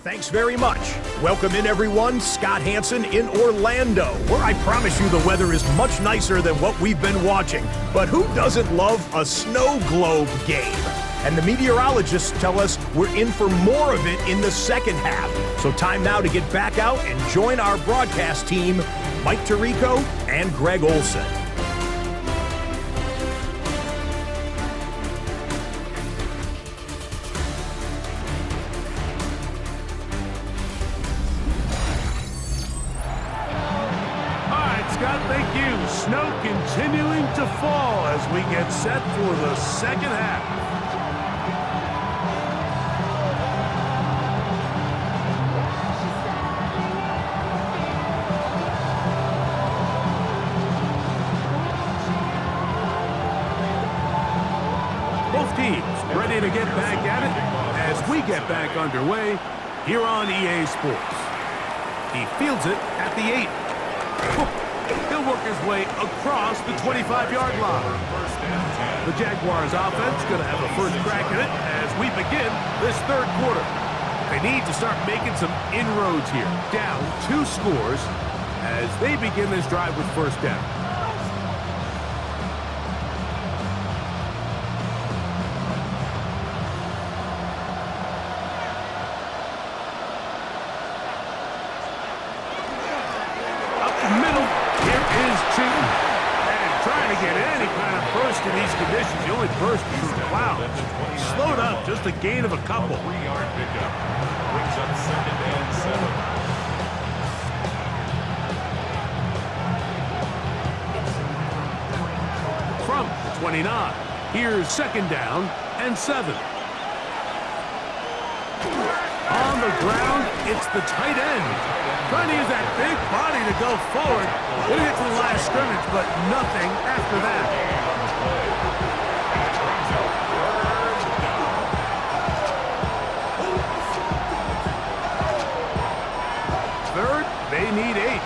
Thanks very much. Welcome in, everyone. Scott Hansen in Orlando, where I promise you the weather is much nicer than what we've been watching. But who doesn't love a snow globe game? And the meteorologists tell us we're in for more of it in the second half. So time now to get back out and join our broadcast team, Mike Tirico and Greg Olson. Thank you. Snow continuing to fall as we get set for the second half. Both teams ready to get back at it as we get back underway here on EA Sports. He fields it at the 8. He'll work his way across the 25-yard line. The Jaguars offense going to have a first crack at it as we begin this third quarter. They need to start making some inroads here. Down 2 scores as they begin this drive with first down. In these conditions, the only burst is through the clouds. Slowed up, just a gain of a couple. 3-yard pickup. Brings up 2nd and 7. From the 29, here's 2nd down and 7. On the ground, it's the tight end. Trying to use that big body to go forward. Gonna get to the line of scrimmage, but nothing after that. Third, they need 8.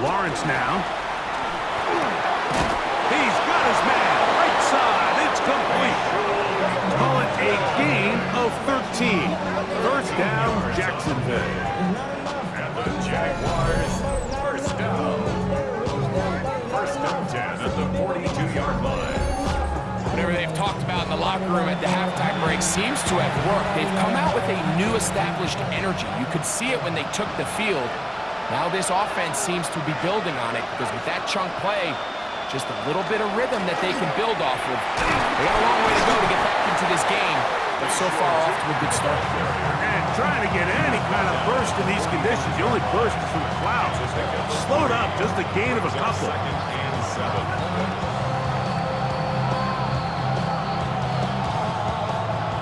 Lawrence now. He's got his man. Right side. It's complete. Call it a gain of 13. First down, Jacksonville. And the Jaguars, first down. First and 10 at the 42-yard line. Whatever they've talked about in the locker room at the halftime break seems to have worked. They've come out with a new established energy. You could see it when they took the field. Now this offense seems to be building on it because with that chunk play, just a little bit of rhythm that they can build off of. They got a long way to go to get back into this game, but so far off to a good start. And trying to get any kind of burst in these conditions. The only burst is from the clouds. Slowed up, just a gain of a couple. 2nd and 7.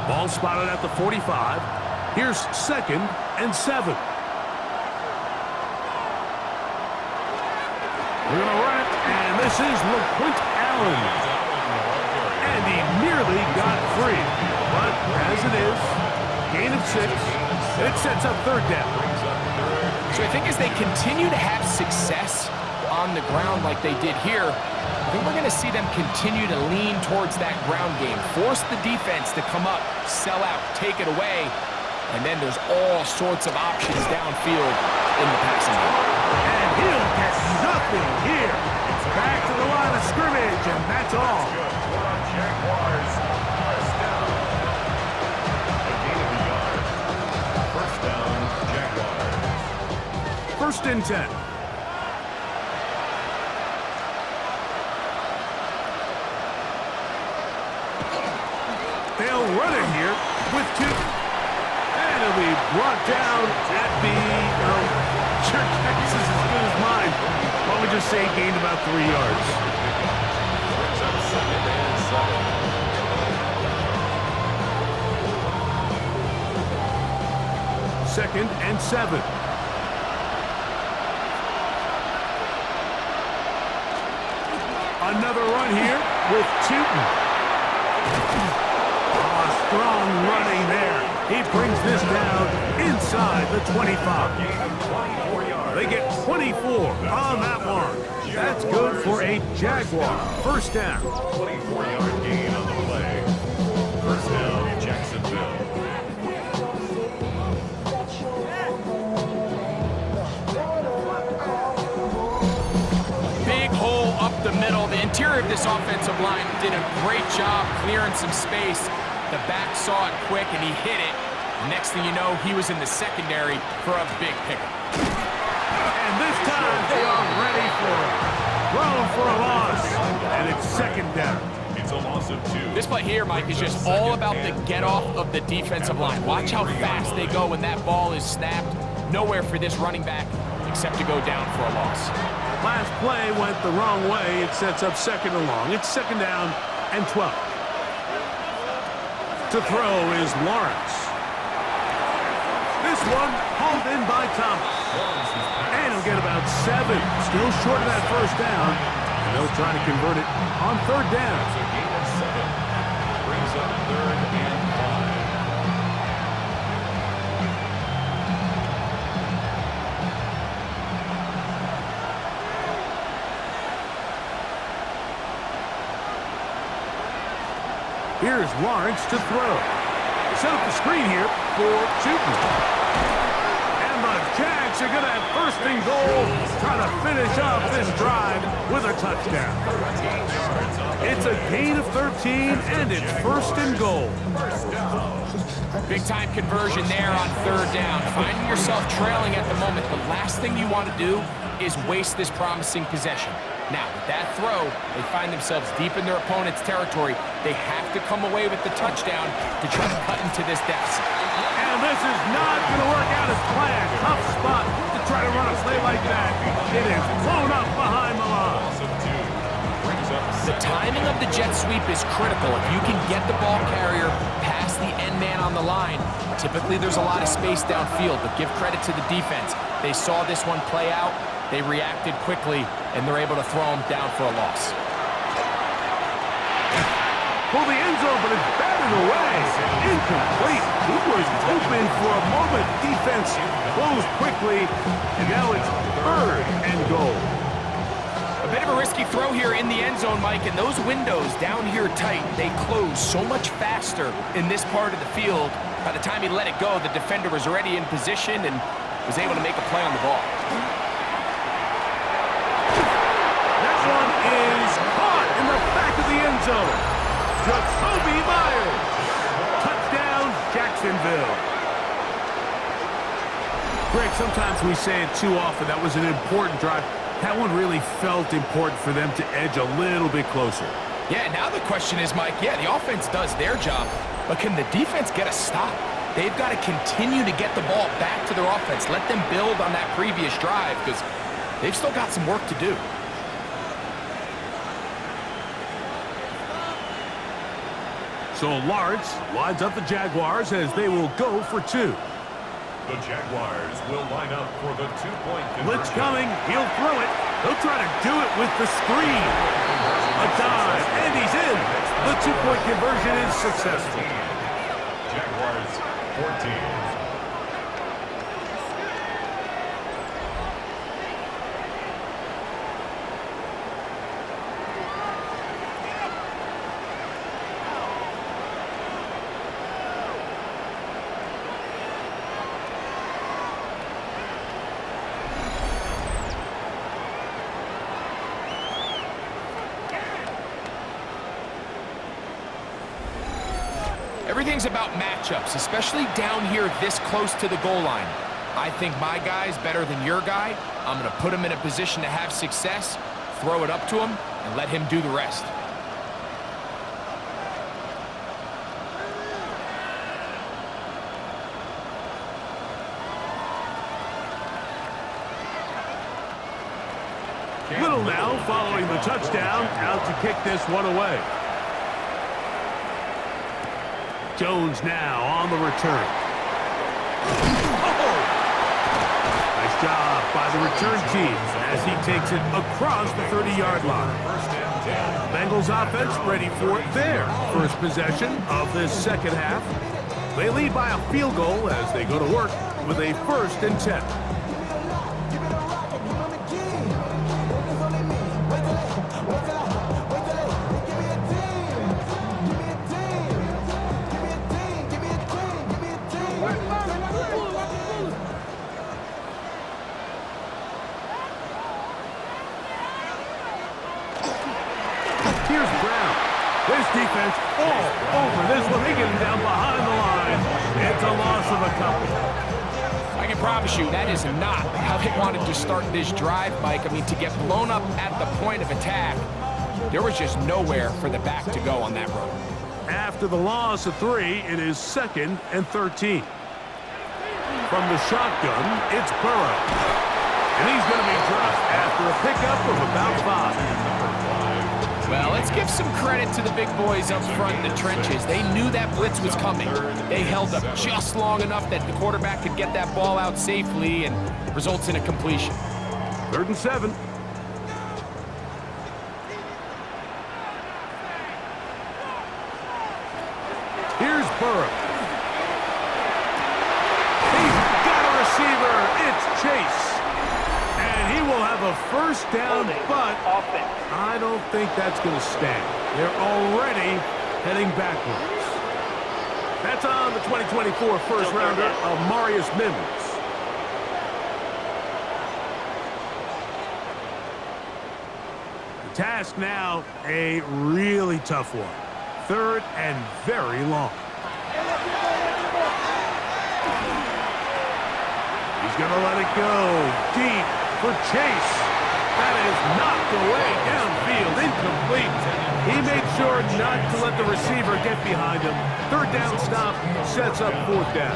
Ball spotted at the 45. Here's 2nd and 7. They're going to run it, and this is LaQuint Allen. And he nearly got free. But as it is, gain of 6. It sets up third down. So I think as they continue to have success on the ground like they did here, I think we're going to see them continue to lean towards that ground game, force the defense to come up, sell out, take it away, and then there's all sorts of options downfield in the passing game. And he'll get nothing here. Back to the line of scrimmage, and that's all. Jaguars, first down. A gain of a yard. First down, Jaguars. First and 10. They'll run it here with 2. And it'll be brought down at the... Your guess is as good as mine. Why don't we just say gained about 3 yards? Brings up 2nd and 7. 2nd and 7. Another run here with Tootin. Strong running there. He brings this down inside the 25. They get 24 on that one. That's good for a Jaguar. First down. 24-yard gain on the play. First down, Jacksonville. Big hole up the middle. The interior of this offensive line did a great job clearing some space. The back saw it quick, and he hit it. Next thing you know, he was in the secondary for a big pickup. And this time, they are ready for it. Thrown for a loss, and it's second down. It's a loss of 2. This play here, Mike, is just all about the get-off of the defensive line. Watch how fast they go when that ball is snapped. Nowhere for this running back except to go down for a loss. Last play went the wrong way. It sets up second and long. It's second down and 12. To throw is Lawrence. This one hauled in by Thomas. And he'll get about 7. Still short of that first down. And they'll try to convert it on third down. So gain of 7. Brings up third and 5. Here's Lawrence to throw. Set up the screen here for Chutin. And the Jags are going to have first and goal, trying to finish off this drive with a touchdown. It's a gain of 13, and it's first and goal. Big-time conversion there on third down. Finding yourself trailing at the moment, the last thing you want to do is waste this promising possession. Now, with that throw, they find themselves deep in their opponent's territory. They have to come away with the touchdown to try to cut into this deficit. And this is not going to work out as planned. Tough spot to try to run a play like that. It is blown up behind the line. Loss of 2. Brings up The timing of the jet sweep is critical. If you can get the ball carrier past the end man on the line, typically there's a lot of space downfield, but give credit to the defense. They saw this one play out. They reacted quickly, and they're able to throw him down for a loss. For the end zone, but it's batted away. Incomplete. He was open for a moment. Defense closed quickly, and now it's third and goal. A bit of a risky throw here in the end zone, Mike, and those windows down here tight, they close so much faster in this part of the field. By the time he let it go, the defender was already in position and was able to make a play on the ball. That one is caught in the back of the end zone. Jacoby Myers. Touchdown, Jacksonville. Greg, sometimes we say it too often. That was an important drive. That one really felt important for them to edge a little bit closer. Yeah, now the question is, Mike, yeah, the offense does their job, but can the defense get a stop? They've got to continue to get the ball back to their offense. Let them build on that previous drive because they've still got some work to do. So Lawrence lines up the Jaguars as they will go for 2. The Jaguars will line up for the 2-point conversion. Blitz coming. He'll throw it. He'll try to do it with the screen. A dive, and he's in. The 2-point conversion is successful. Jaguars 14. Everything's about matchups, especially down here this close to the goal line. I think my guy's better than your guy. I'm going to put him in a position to have success, throw it up to him, and let him do the rest. Little now following the touchdown, out to kick this one away. Jones now on the return. Oh! Nice job by by the return team as he takes it across the 30-yard line. Bengals offense ready for their first possession of this second half. They lead by a field goal as they go to work with a 1st and 10. Here's Brown. This defense all over this one. They get him down behind the line. It's a loss of a couple. I can promise you that is not how they wanted to start this drive, Mike. I mean, to get blown up at the point of attack, there was just nowhere for the back to go on that run. After the loss of 3, it is 2nd and 13. From the shotgun, it's Burrow. And he's going to be dropped after a pickup of about 5. Well, let's give some credit to the big boys up front in the trenches. They knew that blitz was coming. They held up just long enough that the quarterback could get that ball out safely and results in a completion. 3rd and 7. Here's Burrow. He's got a receiver. It's Chase. And he will have a 1st down, but I don't think that's going to stand. They're already heading backwards. That's on the 2024 first rounder of Marius Mims. The task now, a really tough one. 3rd and very long. He's going to let it go deep for Chase. That is knocked away downfield, incomplete. He made sure not to let the receiver get behind him. 3rd down stop sets up 4th down.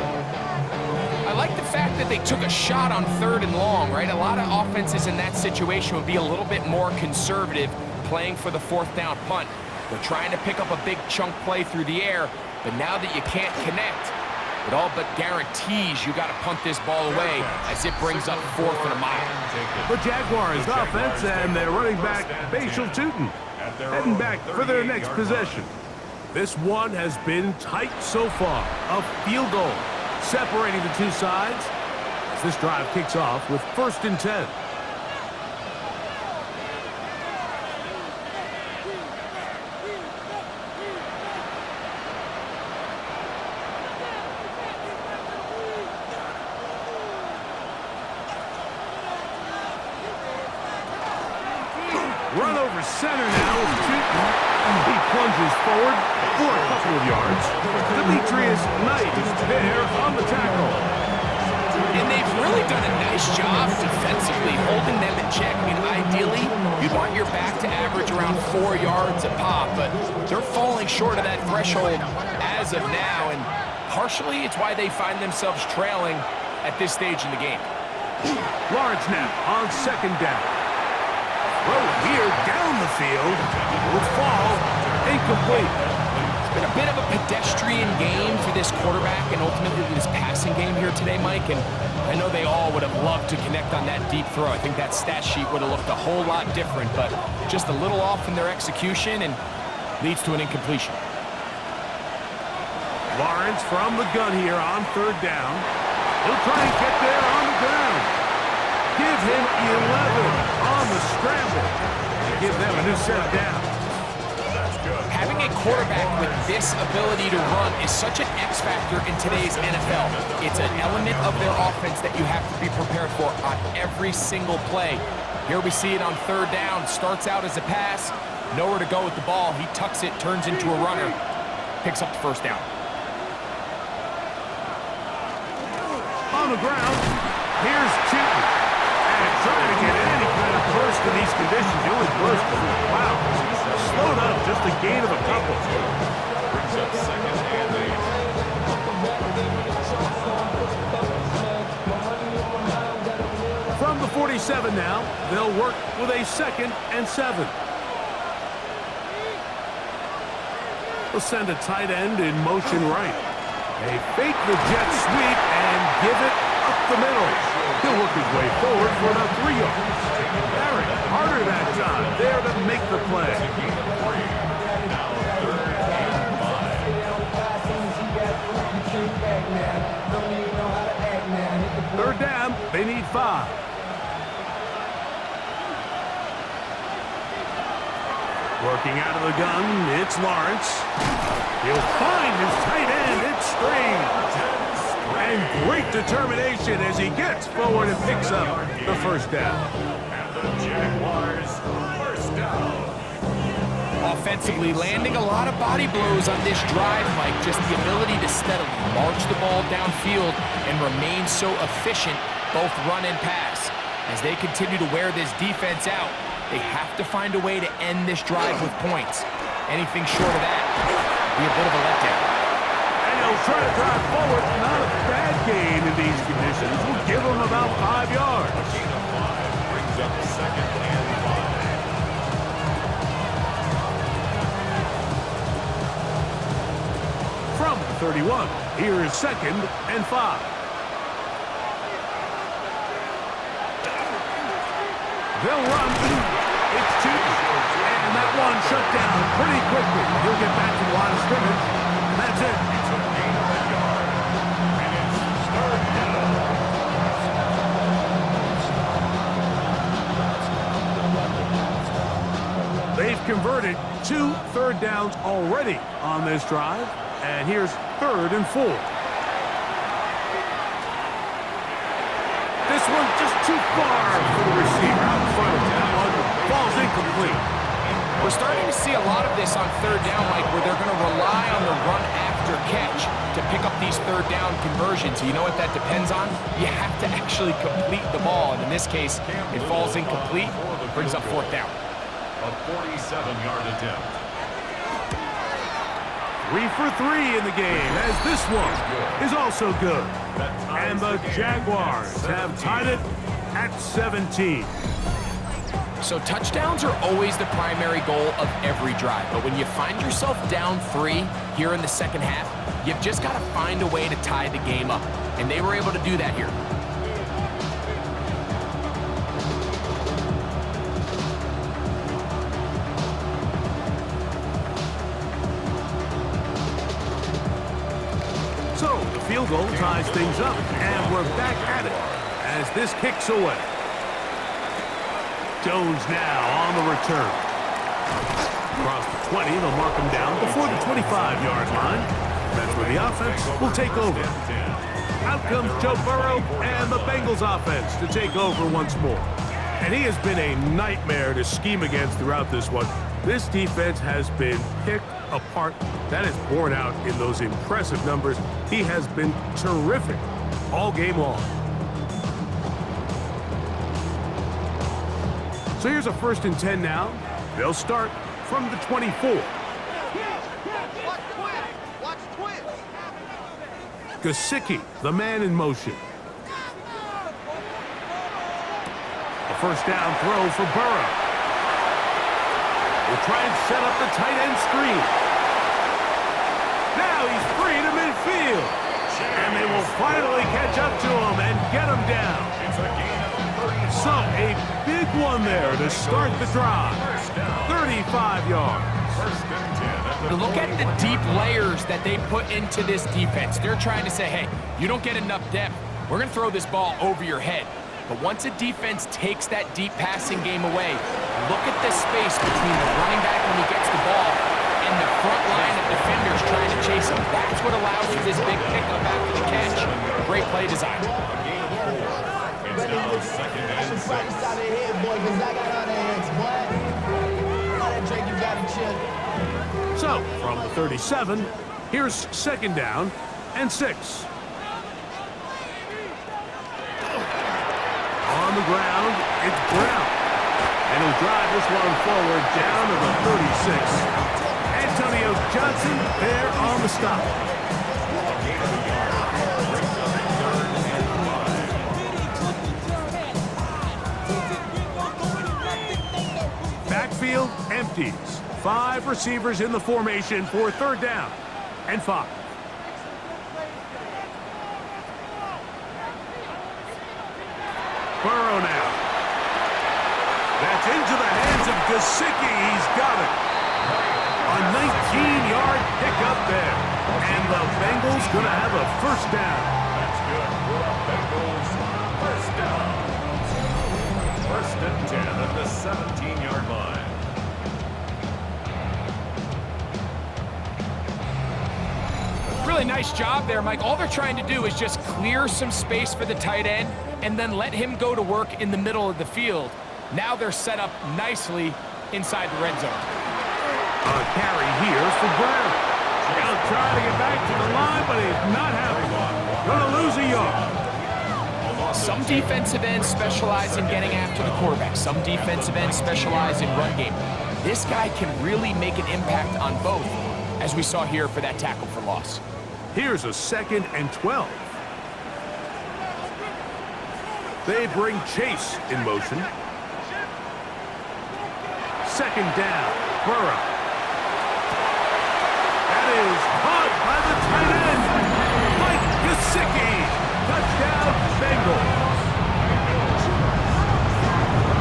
I like the fact that they took a shot on 3rd and long, right? A lot of offenses in that situation would be a little bit more conservative playing for the 4th down punt. They're trying to pick up a big chunk play through the air, but now that you can't connect, it all but guarantees you got to punt this ball away as it brings up 4th and a mile. The Jaguars offense and their running back, Bashal Tootin, heading back for their next possession. This one has been tight so far. A field goal separating the two sides as this drive kicks off with 1st and 10. Run over center now with Tootin. He plunges forward for a couple of yards. Demetrius Knight is there on the tackle. And they've really done a nice job defensively holding them in check. I mean, ideally, you'd want your back to average around 4 yards a pop, but they're falling short of that threshold as of now, and partially it's why they find themselves trailing at this stage in the game. Lawrence now on 2nd down. Throw here down the field. Will fall. Incomplete. It's been a bit of a pedestrian game for this quarterback and ultimately this passing game here today, Mike. And I know they all would have loved to connect on that deep throw. I think that stat sheet would have looked a whole lot different, but just a little off in their execution and leads to an incompletion. Lawrence from the gun here on 3rd down. He'll try and get there on the ground. Give him 11 on the scramble. Give them a new set of downs. Having a quarterback with this ability to run is such an X factor in today's NFL. It's an element of their offense that you have to be prepared for on every single play. Here we see it on 3rd down. Starts out as a pass. Nowhere to go with the ball. He tucks it, turns into a runner. Picks up the 1st down. On the ground, here's Tootin. And trying to get any kind of burst in these conditions. The only burst is wow. Slowed up, just a gain of a couple. Brings up 2nd and 8. From the 47 now, they'll work with a 2nd and 7. They'll send a tight end in motion right. They fake the jet sweep and give it up the middle. He'll work his way forward for about 3 yards. Barrett, harder that time, there to make the play. Now 3rd and 5. 3rd down, they need 5. Working out of the gun, it's Lawrence. He'll find his tight end, it's Strange. And great determination as he gets forward and picks up the 1st down. And the Jaguars, 1st down. Offensively, landing a lot of body blows on this drive, Mike. Just the ability to steadily march the ball downfield and remain so efficient, both run and pass. As they continue to wear this defense out, they have to find a way to end this drive with points. Anything short of that would be a bit of a letdown. And he'll try to drive forward. Not a bad gain in these conditions. We'll give him about 5 yards. Gain of 5 brings up 2nd and 5. From the 31, here is 2nd and 5. They'll run. It's 2. And that one shut down pretty quickly. He'll get back to the line of scrimmage. And that's it. It's a gain of 1 yard. And it's 3rd down. They've converted 2 3rd downs already on this drive. And here's 3rd and 4. This one just too far for the receiver out in front of him. That one falls incomplete. We're starting to see a lot of this on 3rd down, Mike, where they're going to rely on the run after catch to pick up these 3rd down conversions. You know what that depends on? You have to actually complete the ball, and in this case, it falls incomplete, brings up 4th down. A 47-yard attempt. 3 for 3 in the game, as this one is also good. And the Jaguars have tied it at 17. So touchdowns are always the primary goal of every drive, but when you find yourself down 3 here in the 2nd half, you've just got to find a way to tie the game up, and they were able to do that here. So the field goal ties things up, and we're back at it as this kicks away. Jones now on the return. Across the 20, they'll mark him down before the 25-yard line. That's where the offense will take over. Out comes Joe Burrow and the Bengals offense to take over once more. And he has been a nightmare to scheme against throughout this one. This defense has been picked apart. That is borne out in those impressive numbers. He has been terrific all game long. So here's a 1st and 10 now. They'll start from the 24. Gesicki, the man in motion. A 1st down throw for Burrow. We'll try and set up the tight end screen. Now he's free to midfield. And they will finally catch up to him and get him down. It's a gain of 30. So a big one there to start the drive. 35 yards. 1st and 10. Look at the deep layers that they put into this defense. They're trying to say, hey, you don't get enough depth. We're going to throw this ball over your head. But once a defense takes that deep passing game away, look at the space between the running back when he gets the ball and the front line of defenders trying to chase him. That's what allows for this big pickup after the catch. Great play design. It's now 2nd and 6. So from the 37, here's 2nd down and 6. On the ground, it's Brown. And he'll drive this one forward down to the 36. Antonio Johnson there on the stop. Backfield empties. 5 receivers in the formation for 3rd down and 5. Burrow now. That's into the hands of Gesicki. He's got it. A 19-yard pickup there. And the Bengals going to have a first down. That's good for the Bengals. First down. First and 10 at the 17-yard line. Really nice job there, Mike. All they're trying to do is just clear some space for the tight end and then let him go to work in the middle of the field. Now they're set up nicely inside the red zone. A carry here for Brown. He'll try to get back to the line, but he's not having one. Gonna lose a yard. Some defensive ends specialize in getting after the quarterback. Some defensive ends specialize in run game. This guy can really make an impact on both, as we saw here for that tackle for loss. Here's a 2nd and 12. They bring Chase in motion. 2nd down, Burrow. That is caught by the tight end, Mike Gesicki. Touchdown, Bengals.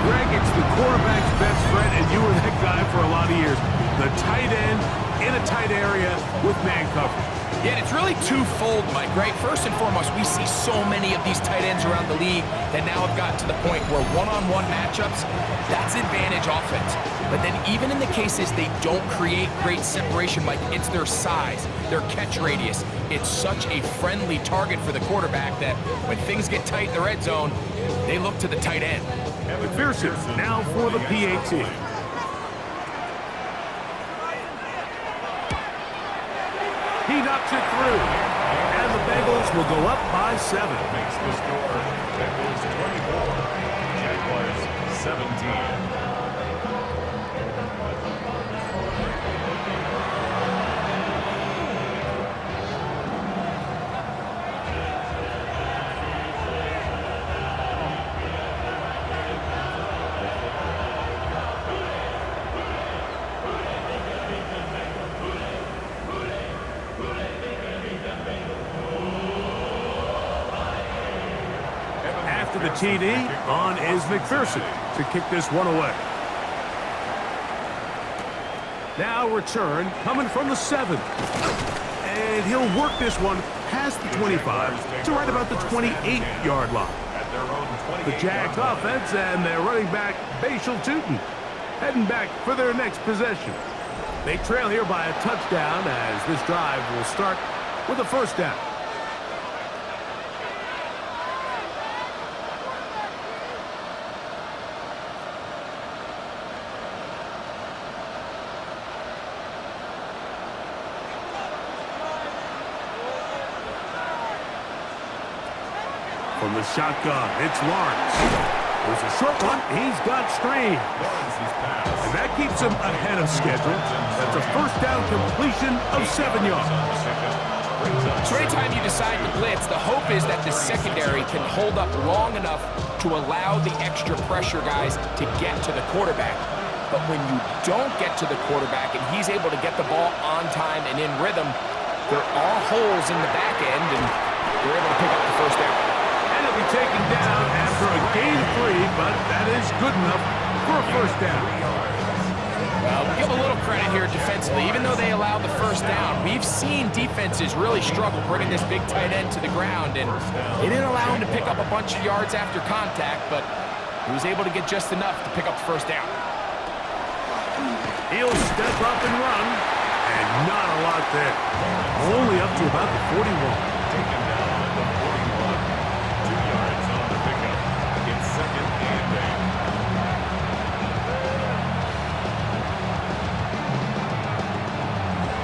Greg, it's the quarterback's best friend, and you were that guy for a lot of years. The tight end in a tight area with man coverage. Yeah, and it's really twofold, Mike, right? First and foremost, we see so many of these tight ends around the league that now have gotten to the point where one-on-one matchups, that's advantage offense. But then even in the cases they don't create great separation, Mike, it's their size, their catch radius. It's such a friendly target for the quarterback that when things get tight in the red zone, they look to the tight end. McPherson now for the PAT. He knocks it through, and the Bengals will go up by 7. Makes the score. Bengals 24. Jaguars 17. After the TD, on is McPherson to kick this one away. Now return coming from the 7. And he'll work this one past the 25 to right about the 28-yard line. The Jags offense and their running back, Bashal Tootin, heading back for their next possession. They trail here by a touchdown as this drive will start with a first down. From the shotgun, it's Lawrence. There's a short one. He's got Strange. And that keeps him ahead of schedule. That's a first down completion of 7 yards. So anytime you decide to blitz, the hope is that the secondary can hold up long enough to allow the extra pressure guys to get to the quarterback. But when you don't get to the quarterback and he's able to get the ball on time and in rhythm, there are holes in the back end, and they're able to pick up the first down. And it'll be taken down after a gain of 3, but that is good enough for a first down. Well, we'll give a little credit here defensively. Even though they allowed the first down, we've seen defenses really struggle bringing this big tight end to the ground, and they didn't allow him to pick up a bunch of yards after contact, but he was able to get just enough to pick up the first down. He'll step up and run, and not a lot there. Only up to about the 41. Taken down at the 41. 2 yards on the pickup. It's 2nd and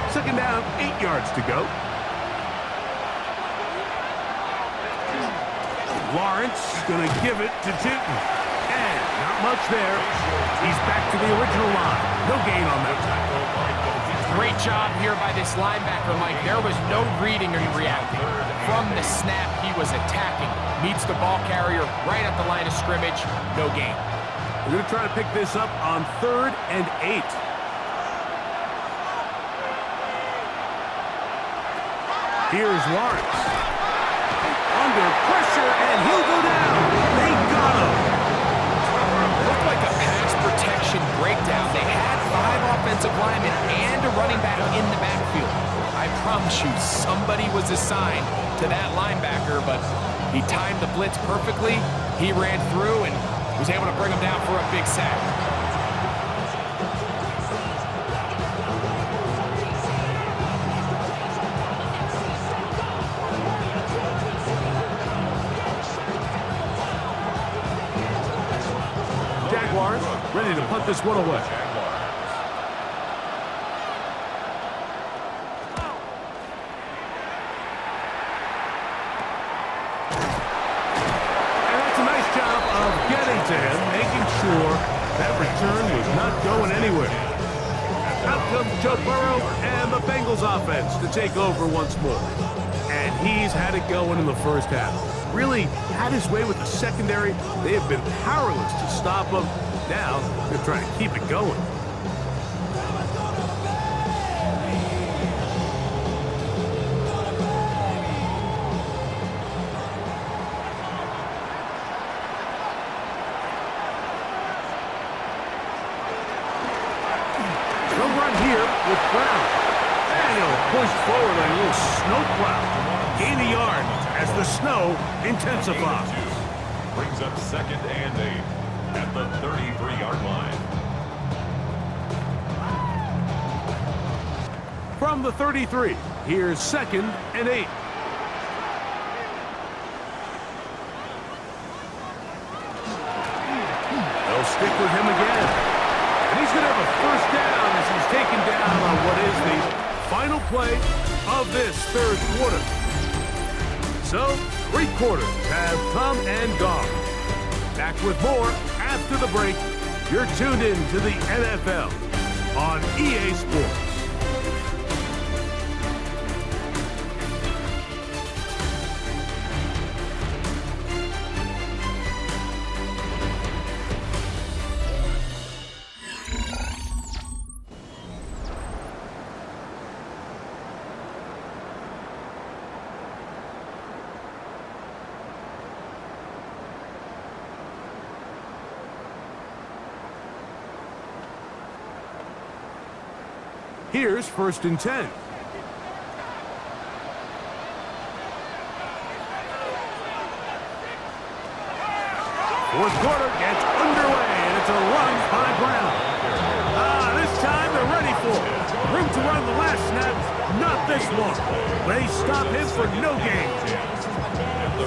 8. Second down, 8 yards to go. Lawrence going to give it to Tootin. And not much there. He's back to the original line. No gain on that. Great job here by this linebacker, Mike. There was no reading and reacting. From the snap, he was attacking. Meets the ball carrier right at the line of scrimmage. No gain. We're going to try to pick this up on 3rd and 8. Here's Lawrence. Under pressure, and he'll go down. They got him. was assigned to that linebacker, but he timed the blitz perfectly. He ran through and was able to bring him down for a big sack. Jaguars ready to punt this one away. To him, making sure that return was not going anywhere. Out comes Joe Burrow and the Bengals offense to take over once more. And he's had it going in the first half. Really had his way with the secondary. They have been powerless to stop him. Now they're trying to keep it going. With Brown. Daniel pushed forward like a little snow cloud. Gain a yard as the snow intensifies. Brings up 2nd and 8 at the 33-yard line. From the 33, here's 2nd and 8. They'll stick with him again. And he's going to have a first down as he's taken down on what is the final play of this third quarter. So, 3 quarters have come and gone. Back with more after the break. You're tuned in to the NFL on EA Sports. Here's 1st and 10. Fourth quarter gets underway, and it's a run by Brown. This time they're ready for it. Room to run the last snap, not this one. They stop him for no gain.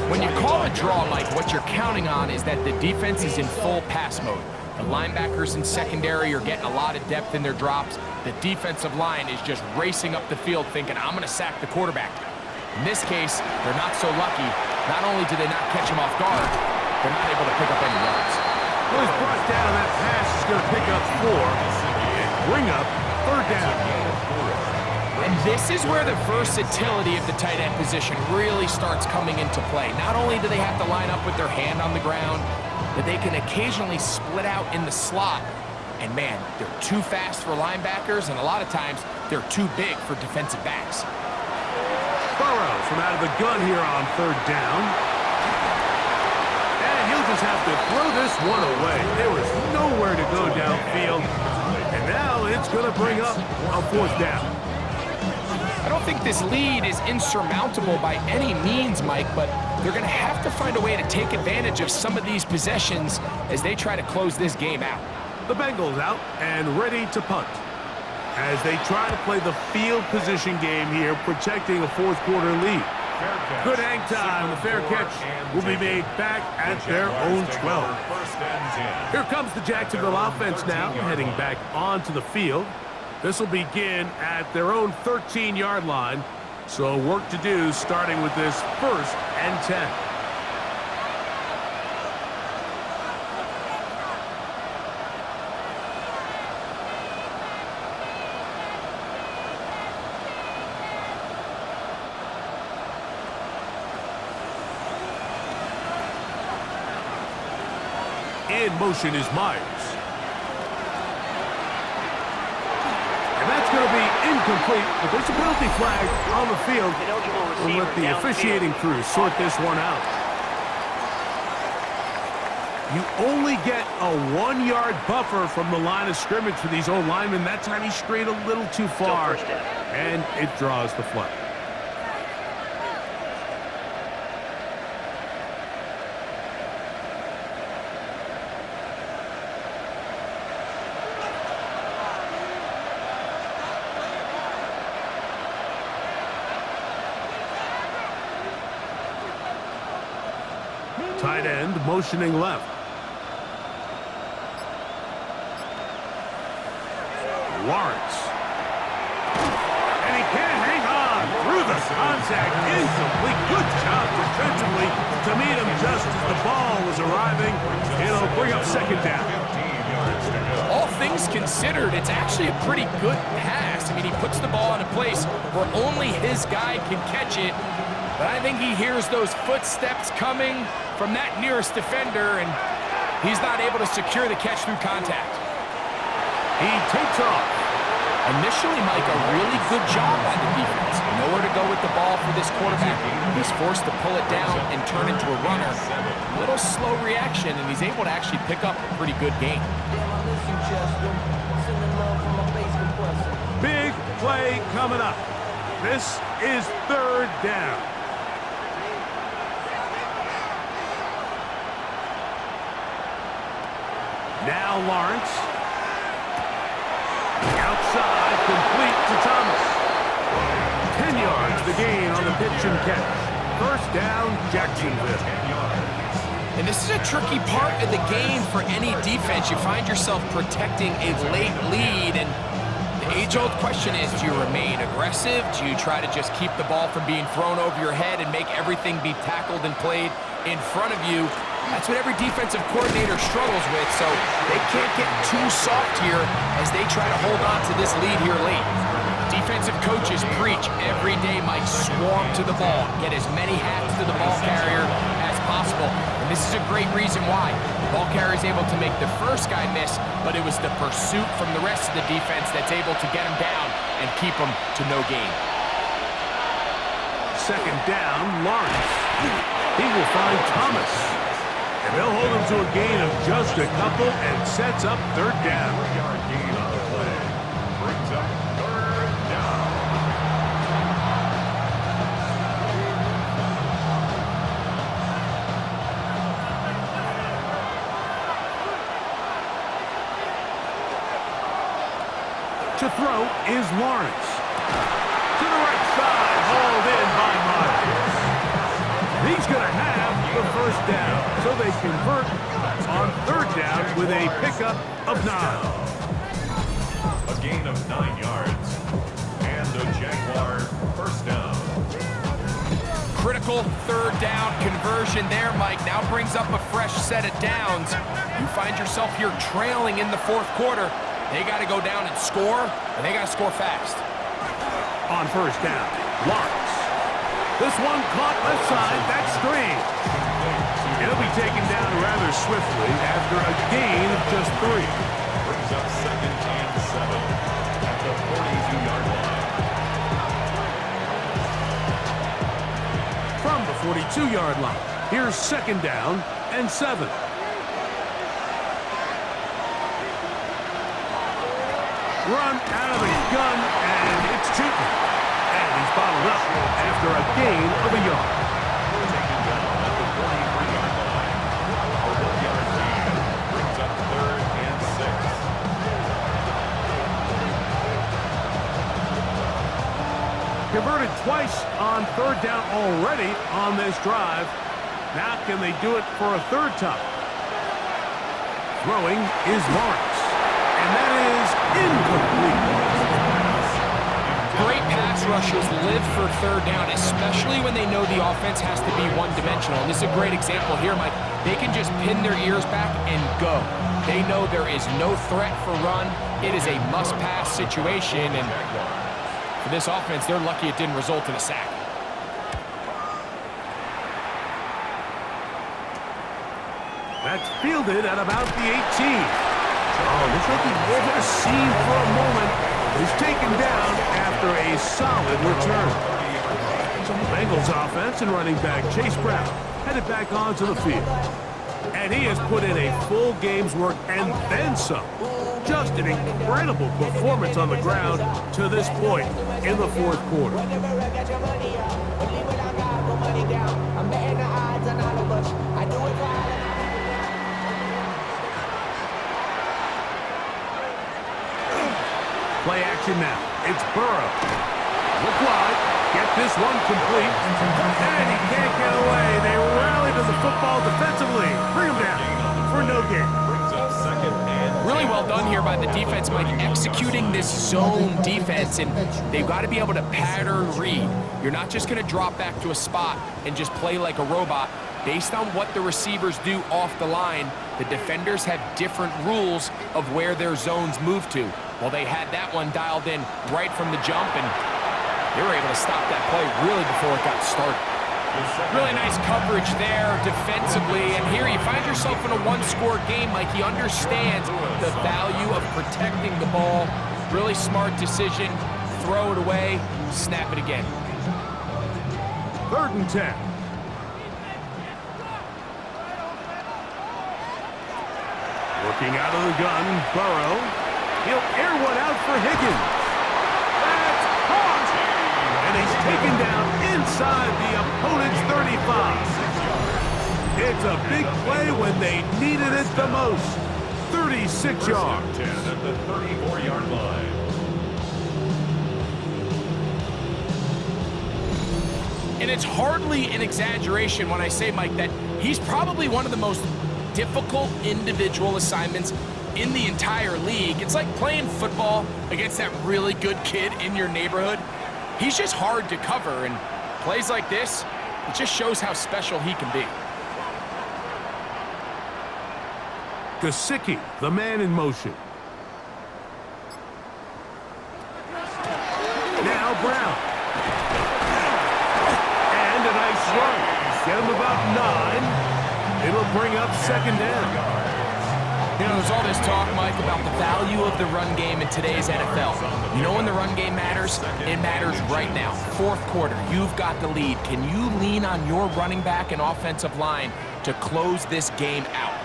When you call a draw, Mike, what you're counting on is that the defense is in full pass mode. The linebackers in secondary are getting a lot of depth in their drops. The defensive line is just racing up the field thinking, I'm going to sack the quarterback. In this case, they're not so lucky. Not only do they not catch him off guard, they're not able to pick up any yards. Well, he's brought down. That pass is going to pick up 4 and bring up 3rd down. And this is where the versatility of the tight end position really starts coming into play. Not only do they have to line up with their hand on the ground, but they can occasionally split out in the slot. And man, they're too fast for linebackers, and a lot of times they're too big for defensive backs. Burrows from out of the gun here on 3rd down. And he'll just have to throw this one away. There was nowhere to go downfield. And now it's going to bring up a 4th down. I don't think this lead is insurmountable by any means, Mike, but they're going to have to find a way to take advantage of some of these possessions as they try to close this game out. The Bengals out and ready to punt as they try to play the field position game here, protecting a 4th quarter lead. Good hang time. The fair catch will be made back at their own 12. Here comes the Jacksonville offense now, heading back onto the field. This will begin at their own 13-yard line. So work to do starting with this 1st and 10. In motion is Myers. And that's going to be incomplete, but there's a penalty flag on the field. We'll let the officiating crew sort this one out. You only get a 1-yard buffer from the line of scrimmage for these old linemen. That time he strayed a little too far, and it draws the flag. tight end motioning left. Lawrence. And he can't hang on through the contact. Incomplete. Good job defensively to meet him just as the ball was arriving. It'll bring up second down. All things considered, it's actually a pretty good pass. I mean, he puts the ball in a place where only his guy can catch it. But I think he hears those footsteps coming from that nearest defender, and he's not able to secure the catch through contact. He takes off. Initially, Mike, a really good job by the defense. Nowhere to go with the ball for this quarterback. He's forced to pull it down and turn into a runner. A little slow reaction, and he's able to actually pick up a pretty good game. Big play coming up. This is third down. Now Lawrence. Outside, complete to Thomas. 10 yards the gain on the pitch and catch. First down, Jacksonville. And this is a tricky part of the game for any defense. You find yourself protecting a late lead, and the age-old question is, do you remain aggressive? Do you try to just keep the ball from being thrown over your head and make everything be tackled and played in front of you? That's what every defensive coordinator struggles with, so they can't get too soft here as they try to hold on to this lead here late. Defensive coaches preach every day, Mike, swarm to the ball, get as many hats to the ball carrier as possible. And this is a great reason why. The ball carrier is able to make the first guy miss, but it was the pursuit from the rest of the defense that's able to get him down and keep him to no gain. Second down, Lawrence. He will find Thomas. And they'll hold him to a gain of just a couple and sets up third down. 4-yard gain on the play. Brings up third down. To throw is Lawrence. To the right side, hauled in by Myers. He's going to have the first down, so they convert on third down with a pickup of 9. A gain of 9 yards. And the Jaguar first down. Critical third down conversion there, Mike. Now brings up a fresh set of downs. You find yourself here trailing in the fourth quarter. They got to go down and score, and they got to score fast. On first down, Lawrence. This one caught left side, that's strange. He'll be taken down rather swiftly after a gain of just 3. Brings up second and 7 at the 42-yard line. From the 42-yard line, here's second down and 7. Run out of the gun, and it's Chooton. And he's bottled up after a gain of a yard. Taken down at the 43-yard line. A 1-yard gain brings up third and 6. Converted twice on third down already on this drive. Now can they do it for a third time? Throwing is Lawrence. And that is incomplete. Great pass rushers live for third down, especially when they know the offense has to be one-dimensional. And this is a great example here, Mike. They can just pin their ears back and go. They know there is no threat for run. It is a must-pass situation, and for this offense, they're lucky it didn't result in a sack. That's fielded at about the 18. Oh, looks like he wasn't a scene for a moment. He's taken down after a solid return. Bengals offense and running back Chase Brown headed back onto the field. And he has put in a full game's work and then some. Just an incredible performance on the ground to this point in the fourth quarter. Play action now. It's Burrow. Look wide. Get this one complete. And he can't get away. They rally of the football defensively. Bring him down for no gain. Brings up second and Really well done here by the defense, Mike, executing this zone defense, and they've got to be able to pattern read. You're not just going to drop back to a spot and just play like a robot. Based on what the receivers do off the line, the defenders have different rules of where their zones move to. Well, they had that one dialed in right from the jump, and they were able to stop that play really before it got started. Really nice coverage there defensively, and here you find yourself in a one-score game. Like, he understands the value of protecting the ball. Really smart decision. Throw it away, snap it again. 3rd and 10. Working out of the gun, Burrow. He'll air one out for Higgins. That's caught! And he's taken down inside the opponent's 35. It's a big play when they needed it the most. 36 yards. 10 at the 34-yard line. And it's hardly an exaggeration when I say, Mike, that he's probably one of the most difficult individual assignments in the entire league. It's like playing football against that really good kid in your neighborhood. He's just hard to cover, and plays like this, it just shows how special he can be. Gesicki, the man in motion. Now Brown. And a nice run. Get him about 9. It'll bring up 2nd down. You know, there's all this talk, Mike, about the value of the run game in today's NFL. You know when the run game matters? It matters right now. 4th quarter, you've got the lead. Can you lean on your running back and offensive line to close this game out?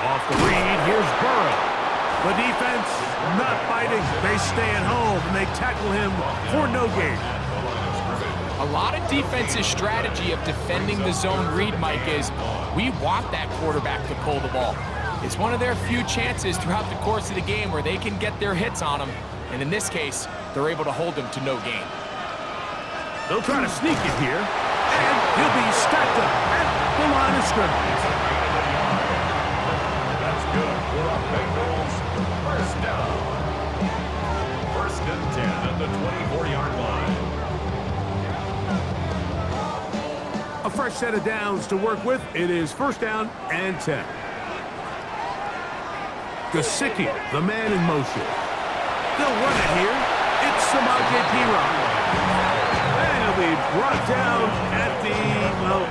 Off the read, here's Burrow. The defense not fighting. They stay at home, and they tackle him for no gain. A lot of defense's strategy of defending the zone read, Mike, is we want that quarterback to pull the ball. It's one of their few chances throughout the course of the game where they can get their hits on him, and in this case, they're able to hold him to no gain. They'll try to sneak it here, and he'll be stacked up at the line of scrimmage. That's good for the Bengals. 1st down. 1st and 10 at the 24-yard line. A fresh set of downs to work with. It is 1st down and 10. Gesicki, the man in motion. They'll run it here. It's Samaje Perine. And he'll be brought down at the, well,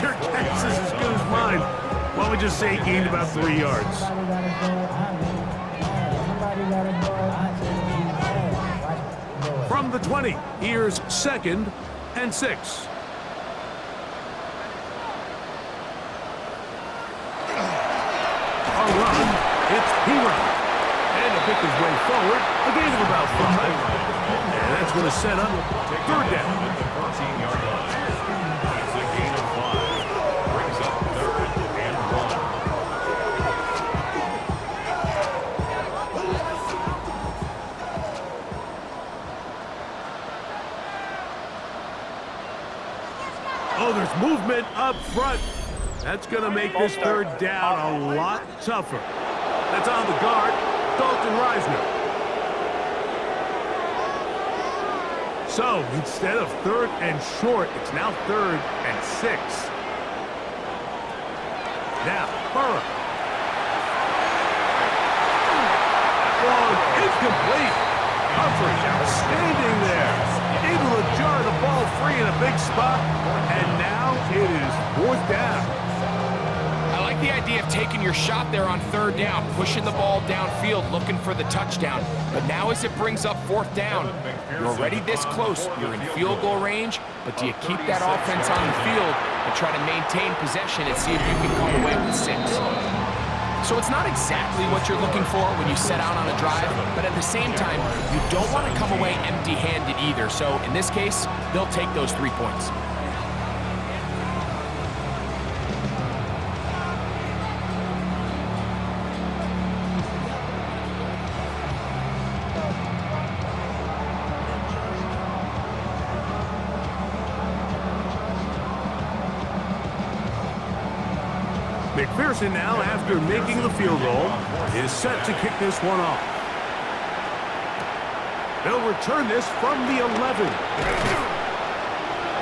your guess is as good as mine. Why don't we just say he gained about 3 yards? From the 20, here's 2nd and 6. A run, it's Perine. And to pick his way forward, a gain of about 5. And that's going to set up 3rd down. At the 14-yard line. That's a gain of 5. Brings up 3rd and 1. Oh, there's movement up front. That's going to make this 3rd down a lot tougher. That's on the guard, Dalton Reisner. So, instead of 3rd and short, it's now 3rd and 6. Now, Burrow. Ball incomplete. Coverage outstanding there. Able to jar the ball free in a big spot. And now it is 4th down. I like the idea of taking your shot there on 3rd down, pushing the ball downfield, looking for the touchdown. But now as it brings up 4th down, you're already this close. You're in field goal range, but do you keep that offense on the field and try to maintain possession and see if you can come away with 6? So it's not exactly what you're looking for when you set out on a drive, but at the same time, you don't want to come away empty-handed either. So in this case, they'll take those 3 points. McPherson now, after making the field goal, is set to kick this one off. They'll return this from the 11.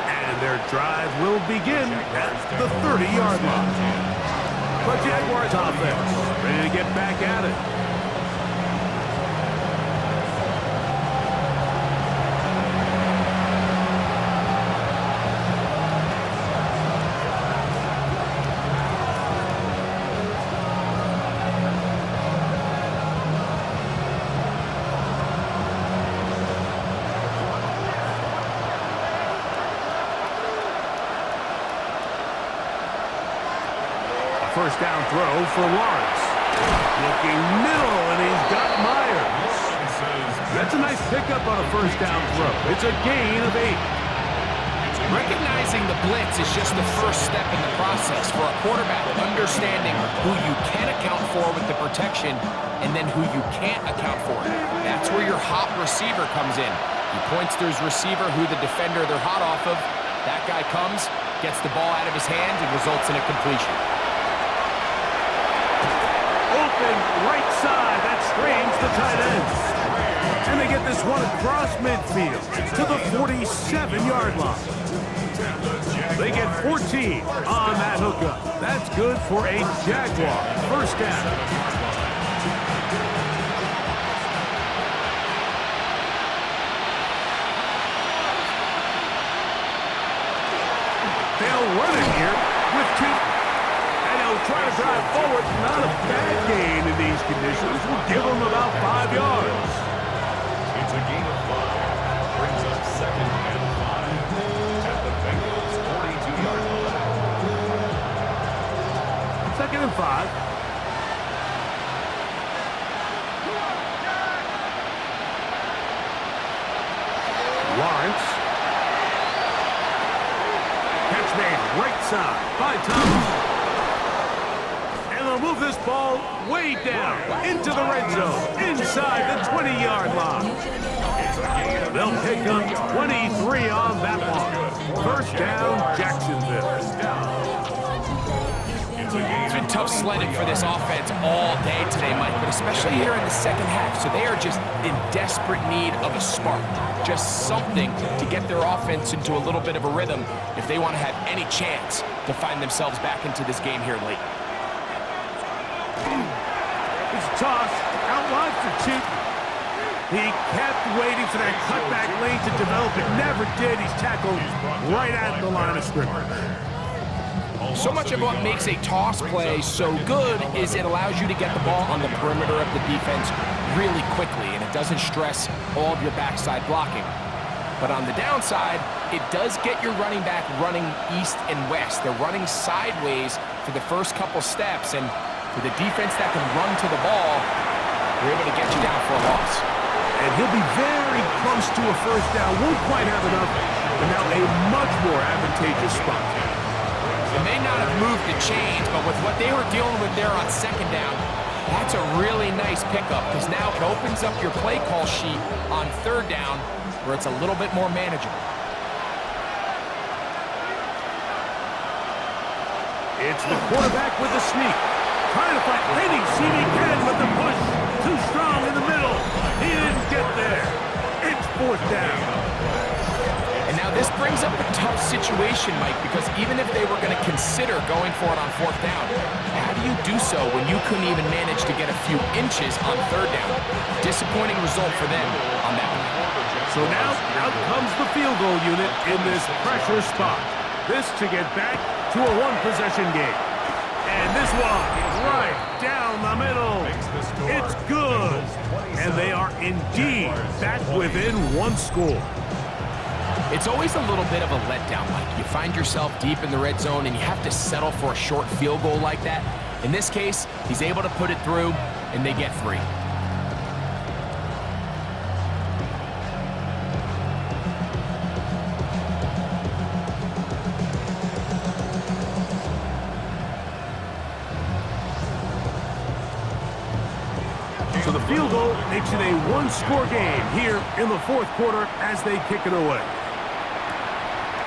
And their drive will begin at the 30-yard line. The Jaguars offense ready to get back at it. First down throw for Lawrence. Looking middle, and he's got Myers. That's a nice pickup on a first down throw. It's a gain of 8. Recognizing the blitz is just the first step in the process for a quarterback, understanding who you can account for with the protection and then who you can't account for. That's where your hot receiver comes in. He points to his receiver, who the defender they're hot off of. That guy comes, gets the ball out of his hand, and results in a completion. Open right side. That screams the tight end. And they get this one across midfield to the 47-yard line. They get 14 on that hookup. That's good for a Jaguar first down. They'll run it here with 2. Try to drive forward. Not a bad gain in these conditions. We'll give them about 5 yards. It's a gain of 5. Brings up 2nd and 5 at the Bengals' 42-yard line. 2nd and 5. Lawrence. Catch made right side by Thomas. They'll move this ball way down into the red zone, inside the 20-yard line. They'll pick up 23 on that one. First down, Jacksonville. It's been tough sledding for this offense all day today, Mike, but especially here in the second half. So they are just in desperate need of a spark, just something to get their offense into a little bit of a rhythm if they want to have any chance to find themselves back into this game here late. It's tossed out wide for 2. He kept waiting for that cutback lane to develop. It never did. He's tackled right at the line of scrimmage. So much of what makes a toss play so good is it allows you to get the ball on the perimeter of the defense really quickly, and it doesn't stress all of your backside blocking. But on the downside, it does get your running back running east and west. They're running sideways for the first couple steps, and with a defense that can run to the ball, they're able to get you down for a loss. And he'll be very close to a first down. Won't quite have enough, but now a much more advantageous spot. They may not have moved the chains, but with what they were dealing with there on 2nd down, that's a really nice pickup because now it opens up your play call sheet on 3rd down where it's a little bit more manageable. It's the quarterback with the sneak. Trying to find any seam he can, but the push too strong in the middle. He didn't get there. It's 4th down. And now this brings up a tough situation, Mike, because even if they were going to consider going for it on 4th down, how do you do so when you couldn't even manage to get a few inches on 3rd down? Disappointing result for them on that one. So now out comes the field goal unit in this pressure spot. This to get back to a 1-possession game. And this one right down the middle. It's good. And they are indeed back within 1 score. It's always a little bit of a letdown, Mike. You find yourself deep in the red zone and you have to settle for a short field goal like that. In this case, he's able to put it through and they get 3. So the field goal makes it a 1-score game here in the 4th quarter as they kick it away.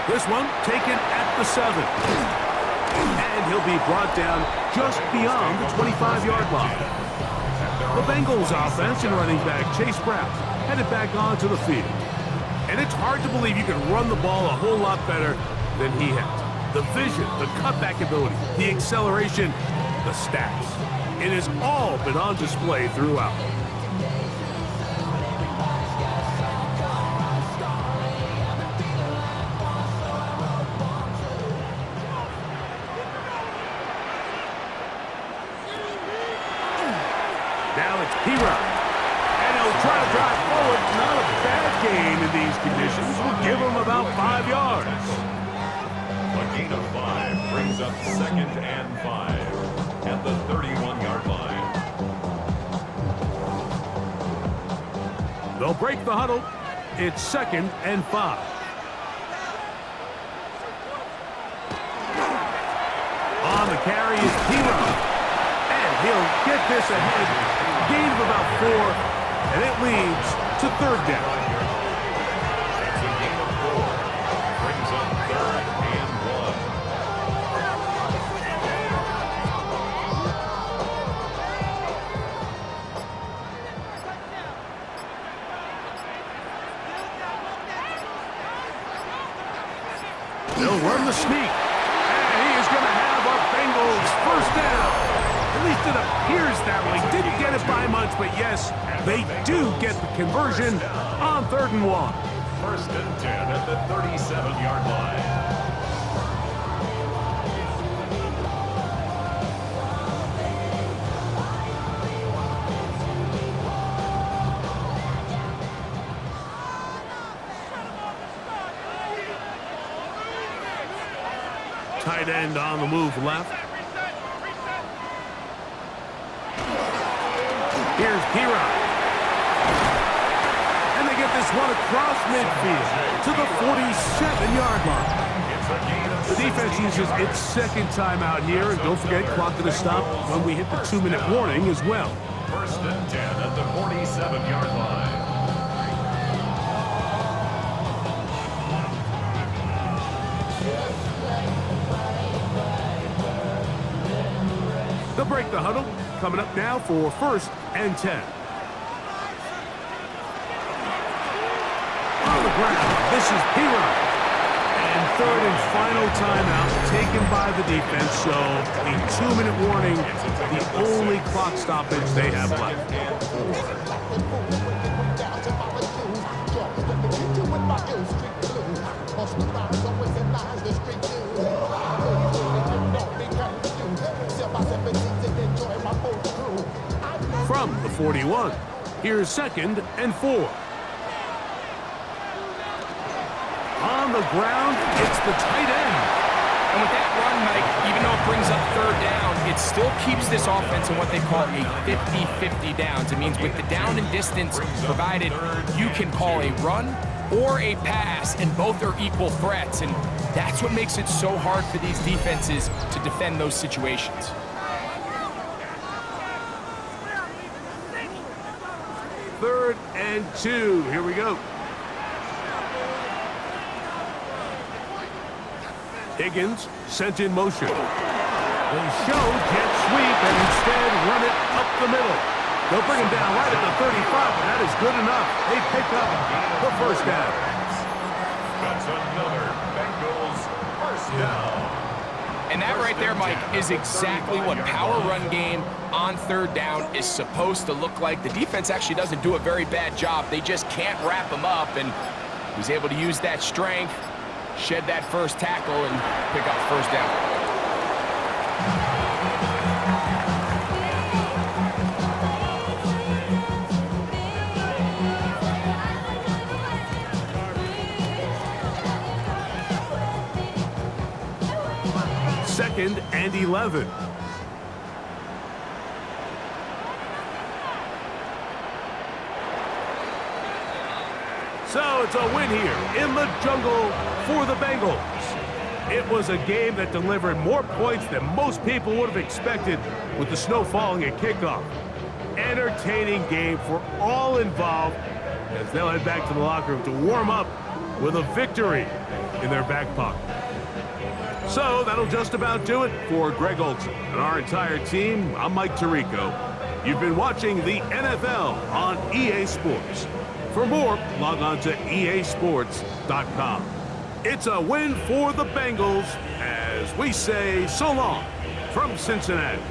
This one taken at the 7. And he'll be brought down just beyond the 25-yard line. The Bengals offense and running back Chase Brown headed back onto the field. And it's hard to believe you can run the ball a whole lot better than he has. The vision, the cutback ability, the acceleration, the stats. It has all been on display throughout. Now it's P-Rock. And he'll try to drive forward. Not a bad gain in these conditions. Will give him about 5 yards. A gain of 5 brings up 2nd and 5 at the 31-yard line. They'll break the huddle. It's 2nd and 5. On the carry is P-Rock. And he'll get this ahead. Gain of about 4. And it leads to 3rd down. It's a gain of 4. Brings up 3rd and 1. They'll run the sneak. And he is going to have a Bengals 1st down. At least it appears that way. Didn't get it by much, but yes, they do get the conversion on 3rd and 1. 1st and 10 at the 37-yard line. Tight end on the move left. Here's P-Rock. And they get this one across midfield to the 47-yard line. The defense uses its 2nd timeout here. And don't forget, clock to stop when we hit the 2-minute warning as well. 1st and 10 at the 47-yard line. They'll break the huddle. Coming up now for 1st and 10. On the ground, this is P-Rock. And 3rd and final timeout taken by the defense. So the 2-minute warning, the only clock stoppage they have left. From the 41, here's 2nd and 4. On the ground, it's the tight end. And with that run, Mike, even though it brings up 3rd down, it still keeps this offense in what they call a 50-50 downs. It means with the down and distance provided, you can call a run or a pass, and both are equal threats. And that's what makes it so hard for these defenses to defend those situations. Third and 2. Here we go. Higgins sent in motion. They show jet sweep and instead run it up the middle. They'll bring him down right at the 35, but that is good enough. They pick up the 1st down. That's another Bengals 1st down. And that right there, Mike, is exactly what power run game on 3rd down is supposed to look like. The defense actually doesn't do a very bad job. They just can't wrap him up, and he's able to use that strength, shed that 1st tackle, and pick up 1st down. Second and 11. So it's a win here in the jungle for the Bengals. It was a game that delivered more points than most people would have expected with the snow falling at kickoff. Entertaining game for all involved as they'll head back to the locker room to warm up with a victory in their back pocket. So that'll just about do it for Greg Olson and our entire team. I'm Mike Tirico. You've been watching the NFL on EA Sports. For more, log on to easports.com. It's a win for the Bengals as we say so long from Cincinnati.